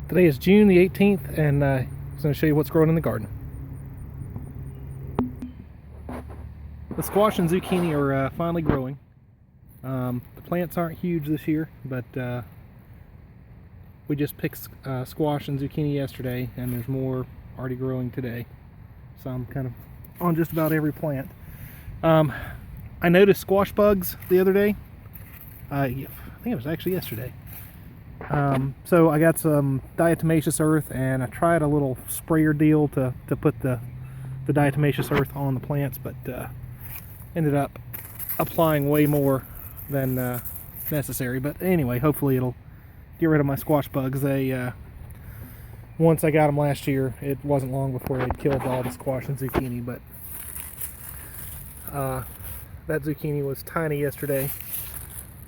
Today is June the 18th, and I'm going to show you what's growing in the garden. The squash and zucchini are finally growing. The plants aren't huge this year, but we just picked squash and zucchini yesterday, and there's more already growing today. So I'm kind of on just about every plant. I noticed squash bugs the other day. I think it was actually yesterday. So I got some diatomaceous earth, and I tried a little sprayer deal to put the diatomaceous earth on the plants, but ended up applying way more than necessary. But anyway, hopefully it'll get rid of my squash bugs. They once I got them last year, it wasn't long before they'd killed all the squash and zucchini. But that zucchini was tiny yesterday.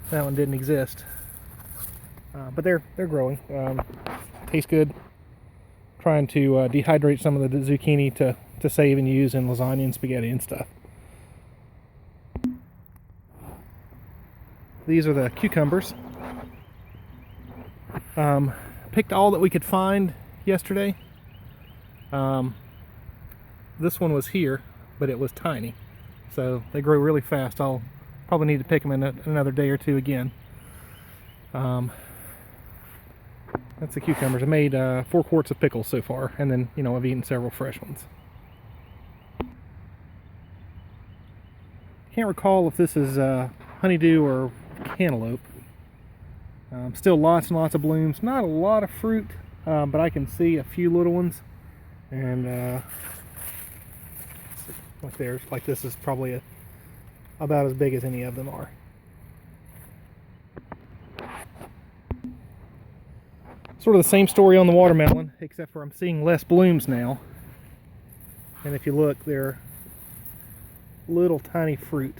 That one didn't exist. But they're growing. Tastes good. Trying to dehydrate some of the zucchini to save and use in lasagna and spaghetti and stuff. These are the cucumbers. Picked all that we could find yesterday. This one was here, but it was tiny. So they grow really fast. I'll probably need to pick them in another day or two again. That's the cucumbers. I made 4 quarts of pickles so far, and then, I've eaten several fresh ones. Can't recall if this is honeydew or cantaloupe. Still lots and lots of blooms. Not a lot of fruit, but I can see a few little ones. And like this is probably about as big as any of them are. Sort of the same story on the watermelon, except for I'm seeing less blooms now. And if you look, they're little tiny fruit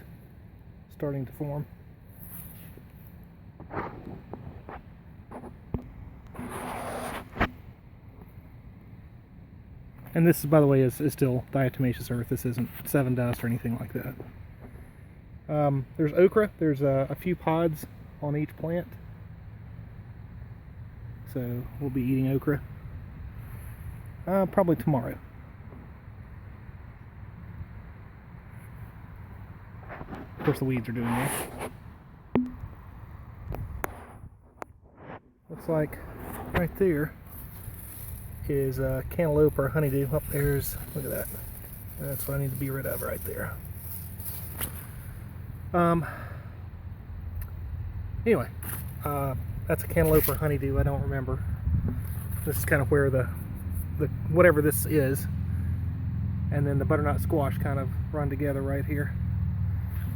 starting to form. And this, by the way, is still diatomaceous earth. This isn't 7 dust or anything like that. There's okra. There's a few pods on each plant. So we'll be eating okra probably tomorrow. Of course, the weeds are doing that. Looks like right there is cantaloupe or honeydew. Oh, look at that. That's what I need to be rid of right there. Anyway, that's a cantaloupe or honeydew. I don't remember. This is kind of where the whatever this is, and then the butternut squash kind of run together right here.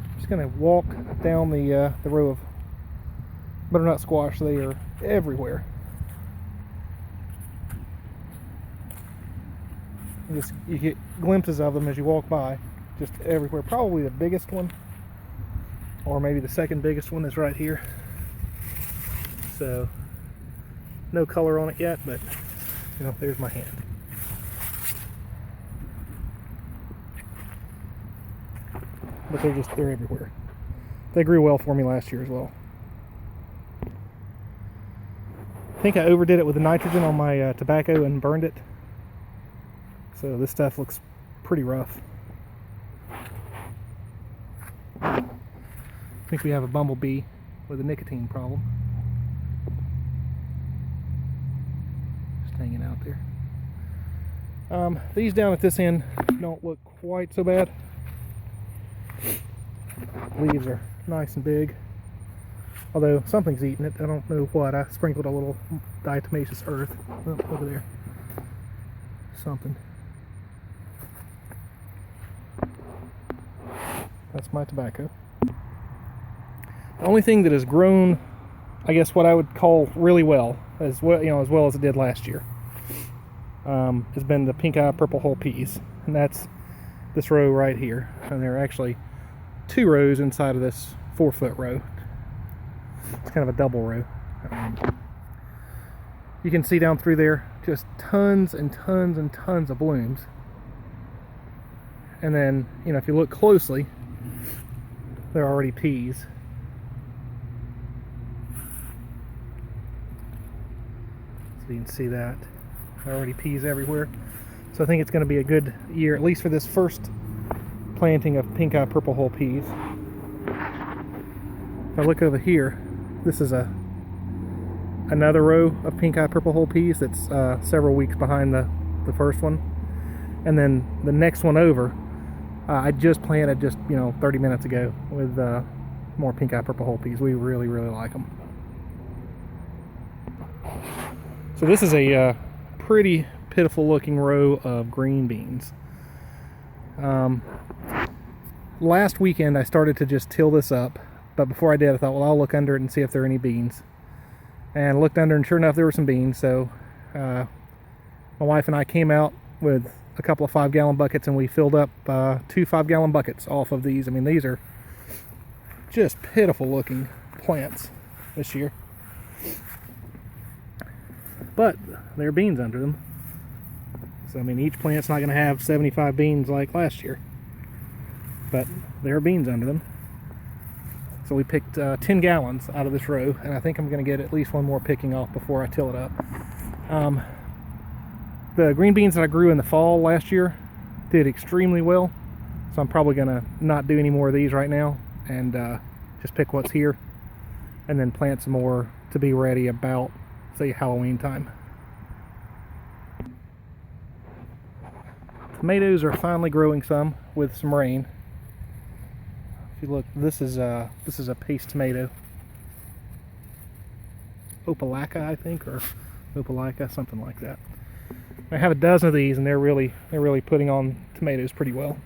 I'm just gonna walk down the row of butternut squash. They are everywhere. You get glimpses of them as you walk by, just everywhere. Probably the biggest one, or maybe the second biggest one, is right here. So no color on it yet, but there's my hand. But they're everywhere. They grew well for me last year as well. I think I overdid it with the nitrogen on my tobacco and burned it. So this stuff looks pretty rough. I think we have a bumblebee with a nicotine problem. Just hanging out there. These down at this end don't look quite so bad. Leaves are nice and big. Although something's eating it. I don't know what. I sprinkled a little diatomaceous earth. Oh, over there. Something. That's my tobacco. The only thing that has grown, I guess what I would call really well, as well as it did last year, has been the pink eye purple hull peas, and that's this row right here. And there are actually 2 rows inside of this 4-foot row. It's kind of a double row. You can see down through there just tons and tons and tons of blooms. And then, if you look closely, there are already peas. So you can see that. Already peas everywhere. So I think it's going to be a good year, at least for this first planting of pink eye purple hull peas. If I look over here, this is another row of pink eye purple hull peas that's several weeks behind the first one. And then the next one over, I just planted 30 minutes ago with more pink eye purple hull peas. We really, really like them. So this is a pretty pitiful looking row of green beans. Last weekend I started to just till this up, but before I did I thought, well, I'll look under it and see if there are any beans. And I looked under, and sure enough there were some beans. So my wife and I came out with a couple of 5-gallon buckets, and we filled up 2 5-gallon buckets off of these. I mean, these are just pitiful looking plants this year, but there are beans under them. So I mean, each plant's not going to have 75 beans like last year, but there are beans under them. So we picked 10 gallons out of this row, and I think I'm going to get at least one more picking off before I till it up. The green beans that I grew in the fall last year did extremely well, so I'm probably going to not do any more of these right now and just pick what's here and then plant some more to be ready about, say, Halloween time. Tomatoes are finally growing some with some rain. If you look, this is a paste tomato, Opalaka, I think, or Opalika, something like that. I have a dozen of these, and they're really putting on tomatoes pretty well.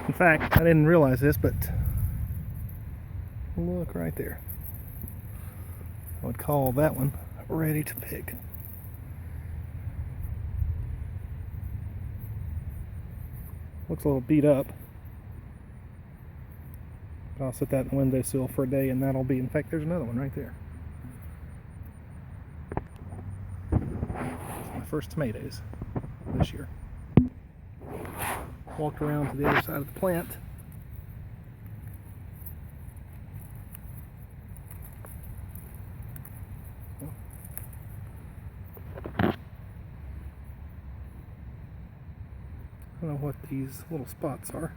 In fact, I didn't realize this, but look right there. I would call that one ready to pick. Looks a little beat up, but I'll set that in the windowsill for a day, and that'll be, in fact, there's another one right there. My first tomatoes this year. Walked around to the other side of the plant. I don't know what these little spots are.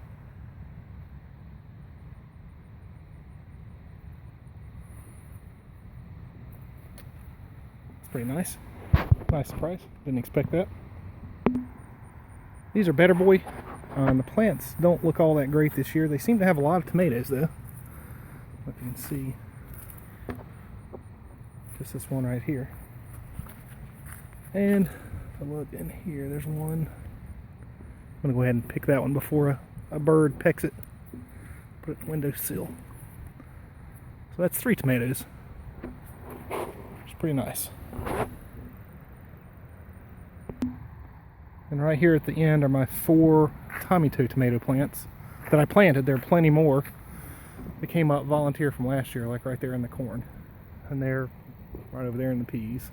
It's pretty nice. Nice surprise. Didn't expect that. These are Better Boy. The plants don't look all that great this year. They seem to have a lot of tomatoes though. If you can see, just this one right here. And if I look in here, there's one. I'm going to go ahead and pick that one before a bird pecks it. Put it in the windowsill. So that's 3 tomatoes. It's pretty nice. And right here at the end are my 4 Tommy Toe tomato plants that I planted. There are plenty more that came up volunteer from last year, like right there in the corn. And they're right over there in the peas.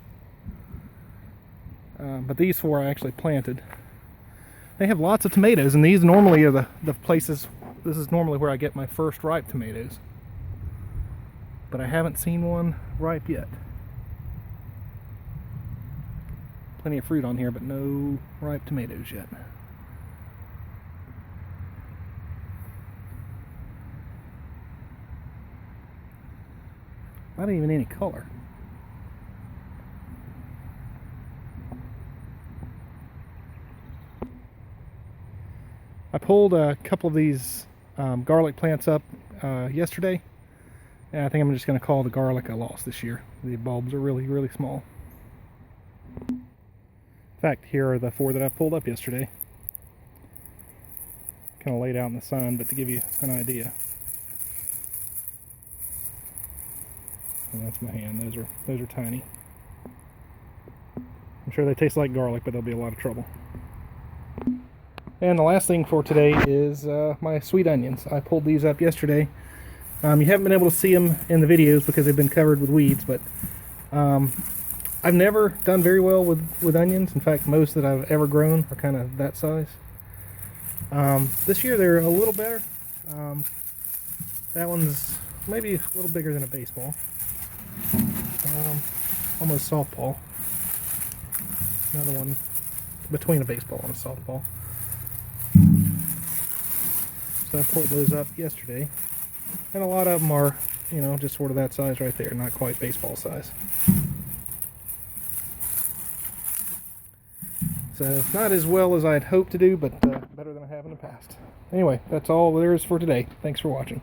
But these 4 I actually planted. They have lots of tomatoes, and these normally are the places, this is normally where I get my first ripe tomatoes. But I haven't seen one ripe yet. Plenty of fruit on here, but no ripe tomatoes yet. Not even any color. I pulled a couple of these garlic plants up yesterday, and I think I'm just going to call the garlic a loss this year. The bulbs are really, really small. In fact, here are the 4 that I pulled up yesterday. Kind of laid out in the sun, but to give you an idea. And that's my hand. Those are tiny. I'm sure they taste like garlic, but they'll be a lot of trouble. And the last thing for today is my sweet onions. I pulled these up yesterday. You haven't been able to see them in the videos because they've been covered with weeds, but I've never done very well with onions. In fact, most that I've ever grown are kind of that size. This year they're a little better. That one's maybe a little bigger than a baseball. Almost softball. Another one between a baseball and a softball. So I pulled those up yesterday. And a lot of them are, you know, just sort of that size right there, not quite baseball size. So not as well as I'd hoped to do, but better than I have in the past. Anyway, that's all there is for today. Thanks for watching.